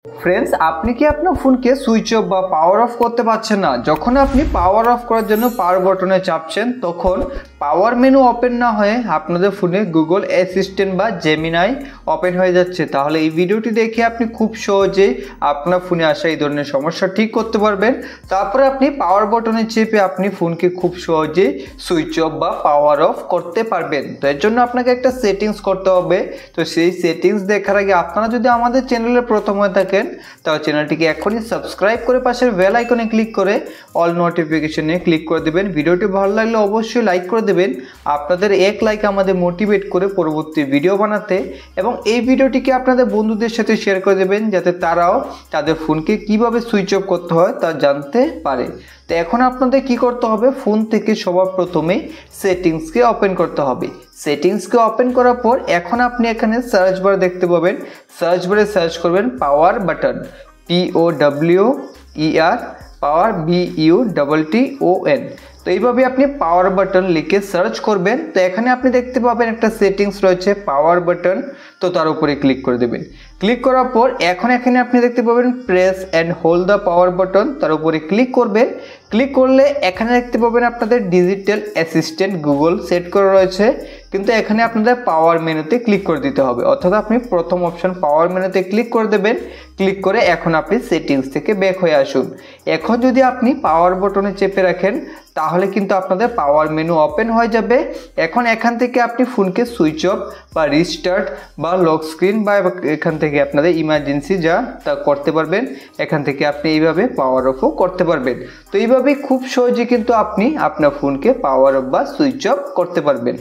Friends আপনি কি আপনার ফোনকে সুইচ অফ বা পাওয়ার অফ করতে পারছেন না? যখন আপনি পাওয়ার অফ করার জন্য পাওয়ার বাটনে চাপছেন তখন পাওয়ার মেনু ওপেন না হয়ে আপনাদের ফোনে গুগল অ্যাসিস্ট্যান্ট বা জেমিনাই ওপেন হয়ে যাচ্ছে। তাহলে এই ভিডিওটি দেখে আপনি খুব সহজেই আপনার ফোনে আসা এই ধরনের সমস্যা ঠিক করতে পারবেন। তারপরে আপনি পাওয়ার বাটনে চেপে আপনি ফোনকে খুব সহজেই সুইচ অফ বা পাওয়ার অফ করতে পারবেন। তো এর জন্য আপনাকে একটা সেটিংস করতে হবে। তো সেই সেটিংস দেখার আগে আপনারা যদি আমাদের চ্যানেলে প্রথম হয়ে থাকেন তাহলে চ্যানেলটিকে এখনই সাবস্ক্রাইব করে পাশের বেল আইকনে ক্লিক করে অল নোটিফিকেশনে ক্লিক করে দিবেন। ভিডিওটি ভালো লাগলে অবশ্যই লাইক করে দেবেন। আপনাদের এক লাইক আমাদের মোটিভেট করে পরবর্তী ভিডিও বানাতে, এবং এই ভিডিওটিকে আপনাদের বন্ধুদের সাথে শেয়ার করে দেবেন যাতে তারাও তাদের ফোনকে কিভাবে সুইচ অফ করতে হয় তা জানতে পারে। তো এখন আপনাদের কি করতে হবে, ফোন থেকে সবার প্রথমে সেটিংসকে ওপেন করতে হবে। সেটিংসকে ওপেন করার পর এখন আপনি এখানে সার্চ বার দেখতে পাবেন। সার্চ বারে সার্চ করবেন পাওয়ার বাটন, POWER পাওয়ার BUTTON। তো এইভাবে আপনি পাওয়ার বাটন লিখে সার্চ করবেন। তো এখানে আপনি দেখতে পাবেন একটা সেটিংস রয়েছে পাওয়ার বাটন, তো তার উপরে ক্লিক করে দেবেন। ক্লিক করার পর এখন এখানে আপনি দেখতে পাবেন press and hold the power button, তার উপরে ক্লিক করবেন। ক্লিক করলে এখানে দেখতে পাবেন আপনাদের ডিজিটাল অ্যাসিস্ট্যান্ট গুগল সেট করা রয়েছে, কিন্তু এখানে আপনাদের পাওয়ার মেনুতে ক্লিক করে দিতে হবে। অর্থাৎ আপনি প্রথম অপশন পাওয়ার মেনুতে ক্লিক করে দেবেন। ক্লিক করে এখন আপনি সেটিংস থেকে ব্যাক হয়ে আসুন। এখন যদি আপনি পাওয়ার বাটনে চেপে রাখেন তাহলে কিন্তু আপনাদের পাওয়ার মেনু ওপেন হয়ে যাবে। এখন এখান থেকে আপনি ফোনকে সুইচ অফ বা রিস্টার্ট বা লক স্ক্রিন বা এখান থেকে আপনাদের ইমার্জেন্সি যা তা করতে পারবেন। এখান থেকে আপনি এইভাবে পাওয়ার অফও করতে পারবেন। তো এইভাবে খুব সহজে কিন্তু আপনি আপনার ফোনকে পাওয়ার অফ বা সুইচ অফ করতে পারবেন।